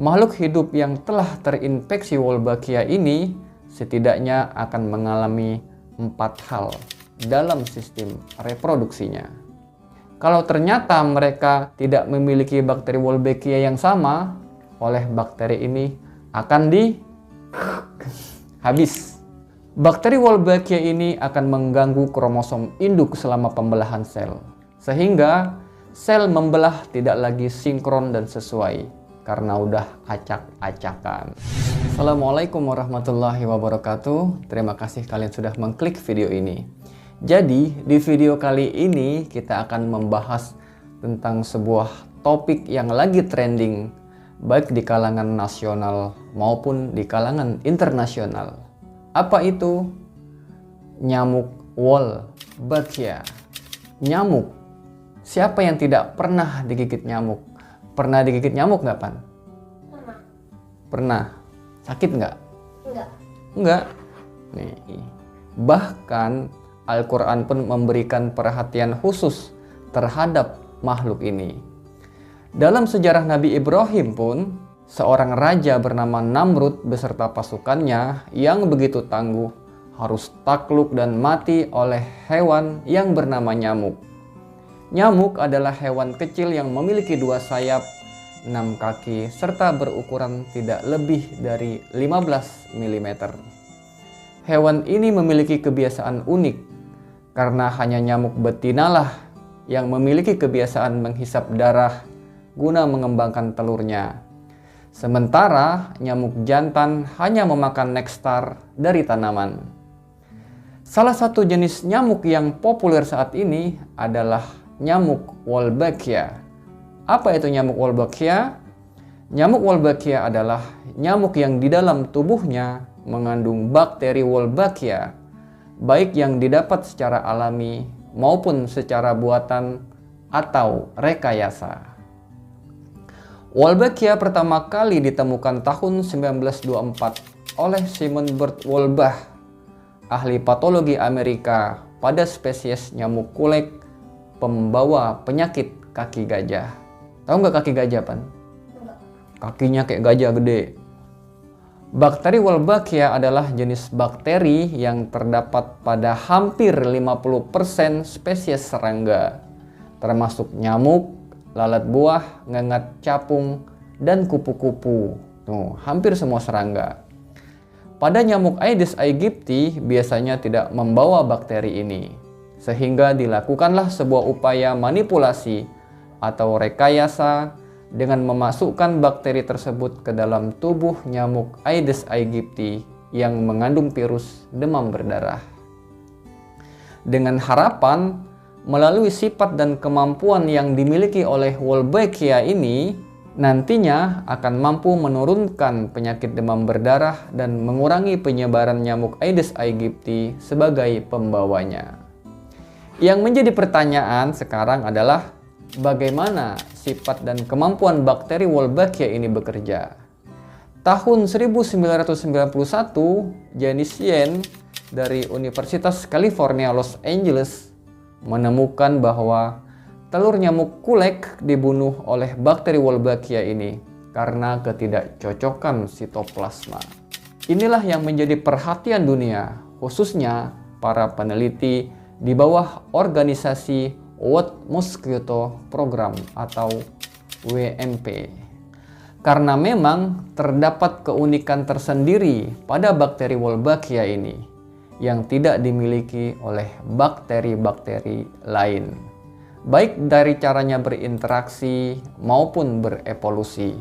Makhluk hidup yang telah terinfeksi Wolbachia ini setidaknya akan mengalami 4 hal dalam sistem reproduksinya. Kalau ternyata mereka tidak memiliki bakteri Wolbachia yang sama, oleh bakteri ini akan habis. Bakteri Wolbachia ini akan mengganggu kromosom induk selama pembelahan sel, sehingga sel membelah tidak lagi sinkron dan sesuai karena udah acak-acakan. Assalamualaikum warahmatullahi wabarakatuh. Terima kasih kalian sudah mengklik video ini. Jadi di video kali ini kita akan membahas tentang sebuah topik yang lagi trending baik di kalangan nasional maupun di kalangan internasional. Apa itu? Nyamuk Wolbachia. Nyamuk. Siapa yang tidak pernah digigit nyamuk? Pernah digigit nyamuk nggak, Pan? Pernah. Pernah. Sakit nggak? Enggak. Enggak. Nih. Bahkan Al-Quran pun memberikan perhatian khusus terhadap makhluk ini. Dalam sejarah Nabi Ibrahim pun, seorang raja bernama Namrud beserta pasukannya yang begitu tangguh harus takluk dan mati oleh hewan yang bernama nyamuk. Nyamuk adalah hewan kecil yang memiliki 2 sayap, 6 kaki, serta berukuran tidak lebih dari 15 mm. Hewan ini memiliki kebiasaan unik, karena hanya nyamuk betinalah yang memiliki kebiasaan menghisap darah guna mengembangkan telurnya. Sementara nyamuk jantan hanya memakan nektar dari tanaman. Salah satu jenis nyamuk yang populer saat ini adalah nyamuk Wolbachia. Apa itu nyamuk Wolbachia? Nyamuk Wolbachia adalah nyamuk yang di dalam tubuhnya mengandung bakteri Wolbachia, baik yang didapat secara alami maupun secara buatan atau rekayasa. Wolbachia pertama kali ditemukan tahun 1924 oleh Simon Bert Wolbach, ahli patologi Amerika, pada spesies nyamuk kulek pembawa penyakit kaki gajah. Tahu nggak kaki gajah, Pan? Enggak. Kakinya kayak gajah gede. Bakteri Wolbachia adalah jenis bakteri yang terdapat pada hampir 50% spesies serangga, termasuk nyamuk, lalat buah, ngengat capung, dan kupu-kupu. Tuh, hampir semua serangga. Pada nyamuk Aedes aegypti biasanya tidak membawa bakteri ini, sehingga dilakukanlah sebuah upaya manipulasi atau rekayasa dengan memasukkan bakteri tersebut ke dalam tubuh nyamuk Aedes aegypti yang mengandung virus demam berdarah. Dengan harapan, melalui sifat dan kemampuan yang dimiliki oleh Wolbachia ini, nantinya akan mampu menurunkan penyakit demam berdarah dan mengurangi penyebaran nyamuk Aedes aegypti sebagai pembawanya. Yang menjadi pertanyaan sekarang adalah bagaimana sifat dan kemampuan bakteri Wolbachia ini bekerja. Tahun 1991, Janice Yen dari Universitas California Los Angeles menemukan bahwa telur nyamuk kulek dibunuh oleh bakteri Wolbachia ini karena ketidakcocokan sitoplasma. Inilah yang menjadi perhatian dunia, khususnya para peneliti di bawah organisasi World Mosquito Program atau WMP. Karena memang terdapat keunikan tersendiri pada bakteri Wolbachia ini yang tidak dimiliki oleh bakteri-bakteri lain, baik dari caranya berinteraksi maupun berevolusi,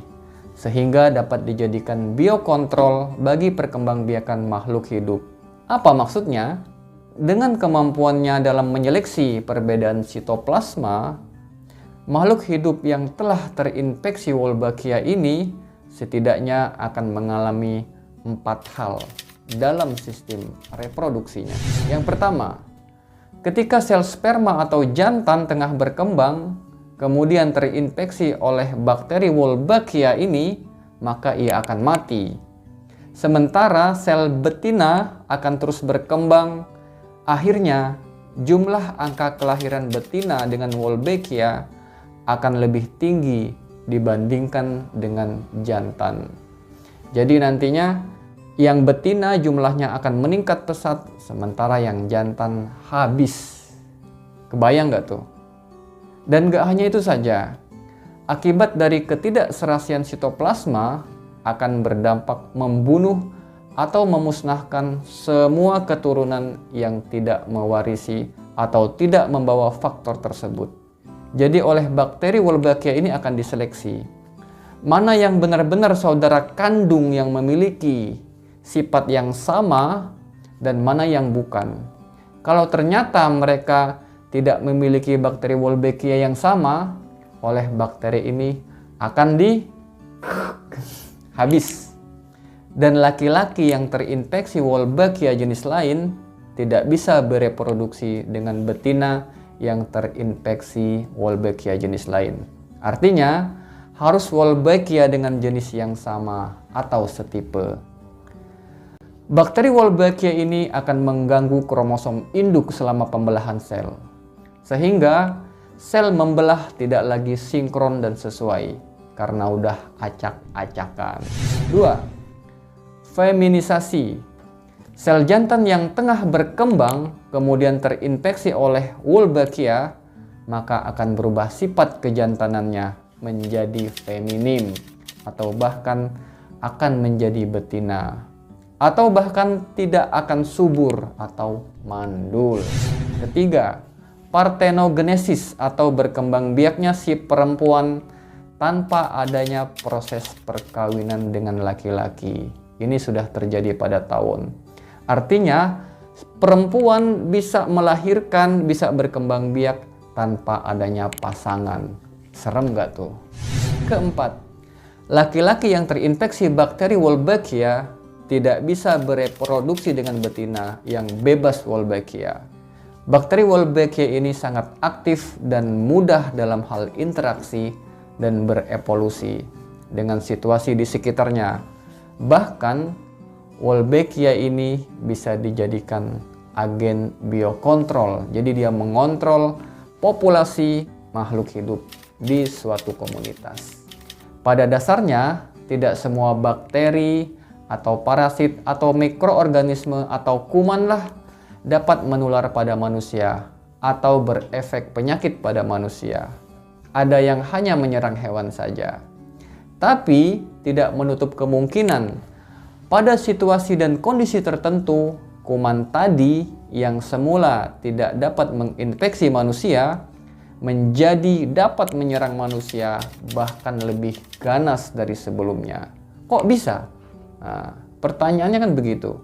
sehingga dapat dijadikan biokontrol bagi perkembangbiakan makhluk hidup. Apa maksudnya? Dengan kemampuannya dalam menyeleksi perbedaan sitoplasma, makhluk hidup yang telah terinfeksi Wolbachia ini setidaknya akan mengalami 4 hal dalam sistem reproduksinya. Yang pertama, ketika sel sperma atau jantan tengah berkembang, kemudian terinfeksi oleh bakteri Wolbachia ini, maka ia akan mati. Sementara sel betina akan terus berkembang. Akhirnya, jumlah angka kelahiran betina dengan Wolbachia akan lebih tinggi dibandingkan dengan jantan. Jadi nantinya yang betina jumlahnya akan meningkat pesat, sementara yang jantan habis. Kebayang nggak tuh? Dan nggak hanya itu saja, akibat dari ketidakserasian sitoplasma akan berdampak membunuh atau memusnahkan semua keturunan yang tidak mewarisi atau tidak membawa faktor tersebut. Jadi oleh bakteri Wolbachia ini akan diseleksi. Mana yang benar-benar saudara kandung yang memiliki sifat yang sama dan mana yang bukan. Kalau ternyata mereka tidak memiliki bakteri Wolbachia yang sama, oleh bakteri ini akan habis. Dan laki-laki yang terinfeksi Wolbachia jenis lain tidak bisa bereproduksi dengan betina yang terinfeksi Wolbachia jenis lain. Artinya, harus Wolbachia dengan jenis yang sama atau setipe. Bakteri Wolbachia ini akan mengganggu kromosom induk selama pembelahan sel, sehingga sel membelah tidak lagi sinkron dan sesuai karena udah acak-acakan. 2. Feminisasi. Sel jantan yang tengah berkembang kemudian terinfeksi oleh Wolbachia, maka akan berubah sifat kejantanannya menjadi feminim atau bahkan akan menjadi betina atau bahkan tidak akan subur atau mandul. Ketiga, partenogenesis atau berkembang biaknya si perempuan tanpa adanya proses perkawinan dengan laki-laki. Ini sudah terjadi pada tahun. Artinya perempuan bisa melahirkan, bisa berkembang biak tanpa adanya pasangan. Serem gak tuh? Keempat, laki-laki yang terinfeksi bakteri Wolbachia tidak bisa bereproduksi dengan betina yang bebas Wolbachia. Bakteri Wolbachia ini sangat aktif dan mudah dalam hal interaksi dan berevolusi dengan situasi di sekitarnya. Bahkan Wolbachia ini bisa dijadikan agen biokontrol. Jadi dia mengontrol populasi makhluk hidup di suatu komunitas. Pada dasarnya, tidak semua bakteri atau parasit atau mikroorganisme atau kuman lah dapat menular pada manusia atau berefek penyakit pada manusia. Ada yang hanya menyerang hewan saja. Tapi tidak menutup kemungkinan pada situasi dan kondisi tertentu, kuman tadi yang semula tidak dapat menginfeksi manusia menjadi dapat menyerang manusia bahkan lebih ganas dari sebelumnya. Kok bisa? Nah, pertanyaannya kan begitu.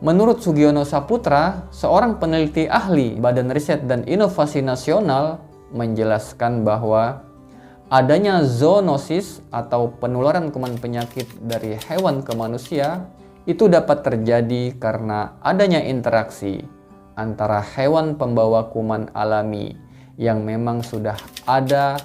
Menurut Sugiono Saputra, seorang peneliti ahli Badan Riset dan Inovasi Nasional menjelaskan bahwa adanya zoonosis atau penularan kuman penyakit dari hewan ke manusia itu dapat terjadi karena adanya interaksi antara hewan pembawa kuman alami yang memang sudah ada,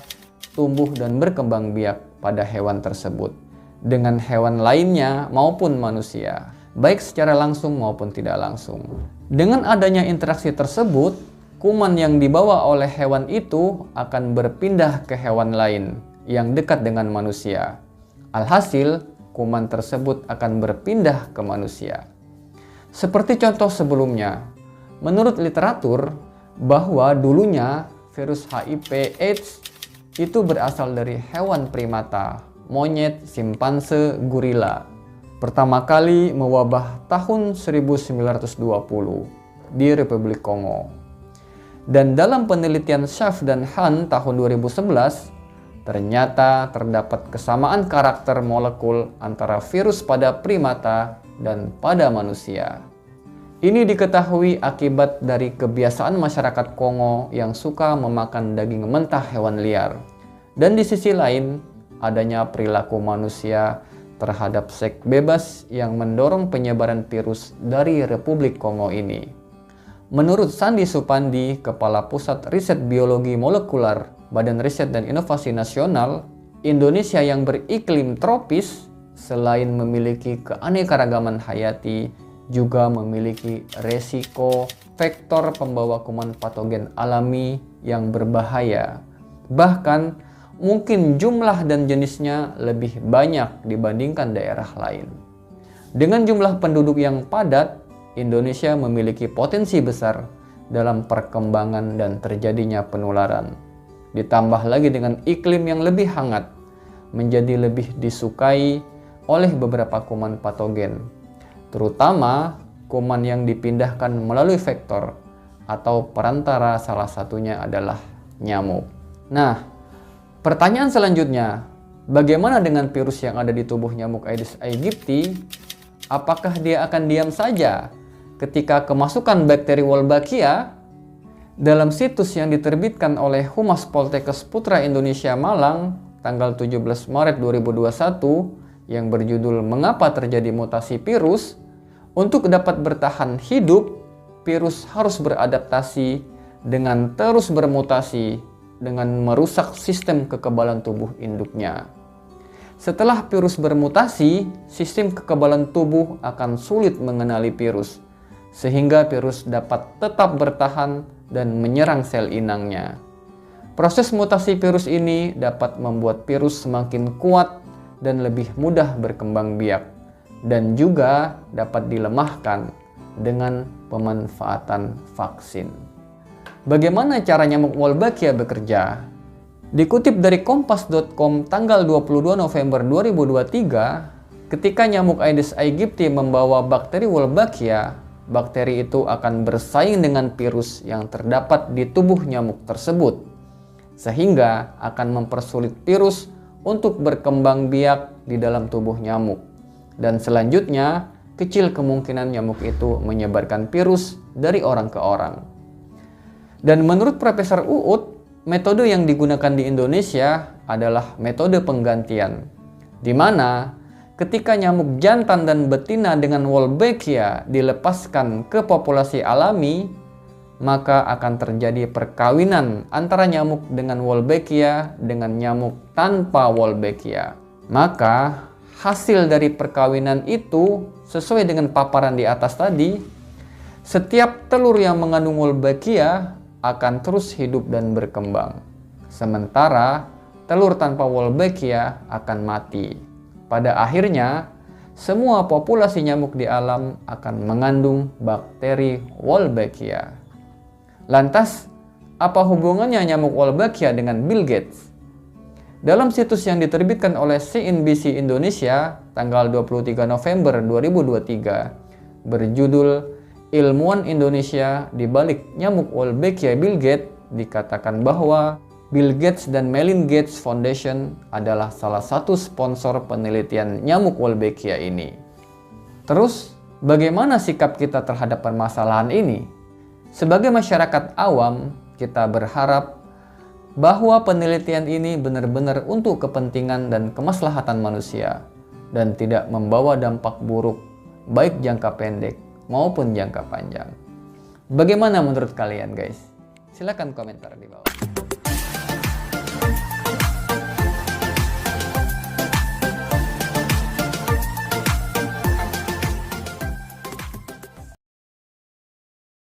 tumbuh dan berkembang biak pada hewan tersebut dengan hewan lainnya maupun manusia, baik secara langsung maupun tidak langsung. Dengan adanya interaksi tersebut, kuman yang dibawa oleh hewan itu akan berpindah ke hewan lain yang dekat dengan manusia. Alhasil, kuman tersebut akan berpindah ke manusia. Seperti contoh sebelumnya, menurut literatur bahwa dulunya virus HIV/AIDS itu berasal dari hewan primata, monyet, simpanse, gorila. Pertama kali mewabah tahun 1920 di Republik Kongo. Dan dalam penelitian Schaff dan Han tahun 2011, ternyata terdapat kesamaan karakter molekul antara virus pada primata dan pada manusia. Ini diketahui akibat dari kebiasaan masyarakat Kongo yang suka memakan daging mentah hewan liar. Dan di sisi lain, adanya perilaku manusia terhadap seks bebas yang mendorong penyebaran virus dari Republik Kongo ini. Menurut Sandi Supandi, Kepala Pusat Riset Biologi Molekular Badan Riset dan Inovasi Nasional, Indonesia yang beriklim tropis selain memiliki keanekaragaman hayati, juga memiliki resiko vektor pembawa kuman patogen alami yang berbahaya. Bahkan mungkin jumlah dan jenisnya lebih banyak dibandingkan daerah lain. Dengan jumlah penduduk yang padat, Indonesia memiliki potensi besar dalam perkembangan dan terjadinya penularan. Ditambah lagi dengan iklim yang lebih hangat, menjadi lebih disukai oleh beberapa kuman patogen, terutama kuman yang dipindahkan melalui vektor atau perantara, salah satunya adalah nyamuk. Nah, pertanyaan selanjutnya, bagaimana dengan virus yang ada di tubuh nyamuk Aedes aegypti? Apakah dia akan diam saja ketika kemasukan bakteri Wolbachia? Dalam situs yang diterbitkan oleh Humas Poltekkes Putra Indonesia Malang tanggal 17 Maret 2021 yang berjudul "Mengapa Terjadi Mutasi Virus?", untuk dapat bertahan hidup, virus harus beradaptasi dengan terus bermutasi dengan merusak sistem kekebalan tubuh induknya. Setelah virus bermutasi, sistem kekebalan tubuh akan sulit mengenali virus, sehingga virus dapat tetap bertahan dan menyerang sel inangnya. Proses mutasi virus ini dapat membuat virus semakin kuat dan lebih mudah berkembang biak, dan juga dapat dilemahkan dengan pemanfaatan vaksin. Bagaimana cara nyamuk Wolbachia bekerja? Dikutip dari kompas.com tanggal 22 November 2023, ketika nyamuk Aedes aegypti membawa bakteri Wolbachia, bakteri itu akan bersaing dengan virus yang terdapat di tubuh nyamuk tersebut, sehingga akan mempersulit virus untuk berkembang biak di dalam tubuh nyamuk. Dan selanjutnya, kecil kemungkinan nyamuk itu menyebarkan virus dari orang ke orang. Dan menurut Profesor Uut, metode yang digunakan di Indonesia adalah metode penggantian, di mana ketika nyamuk jantan dan betina dengan Wolbachia dilepaskan ke populasi alami, maka akan terjadi perkawinan antara nyamuk dengan Wolbachia dengan nyamuk tanpa Wolbachia. Maka hasil dari perkawinan itu sesuai dengan paparan di atas tadi, setiap telur yang mengandung Wolbachia akan terus hidup dan berkembang. Sementara telur tanpa Wolbachia akan mati. Pada akhirnya, semua populasi nyamuk di alam akan mengandung bakteri Wolbachia. Lantas, apa hubungannya nyamuk Wolbachia dengan Bill Gates? Dalam situs yang diterbitkan oleh CNBC Indonesia tanggal 23 November 2023 berjudul "Ilmuwan Indonesia di balik nyamuk Wolbachia Bill Gates", dikatakan bahwa Bill Gates dan Melinda Gates Foundation adalah salah satu sponsor penelitian nyamuk Wolbachia ini. Terus, bagaimana sikap kita terhadap permasalahan ini? Sebagai masyarakat awam, kita berharap bahwa penelitian ini benar-benar untuk kepentingan dan kemaslahatan manusia dan tidak membawa dampak buruk baik jangka pendek maupun jangka panjang. Bagaimana menurut kalian, guys? Silakan komentar di bawah.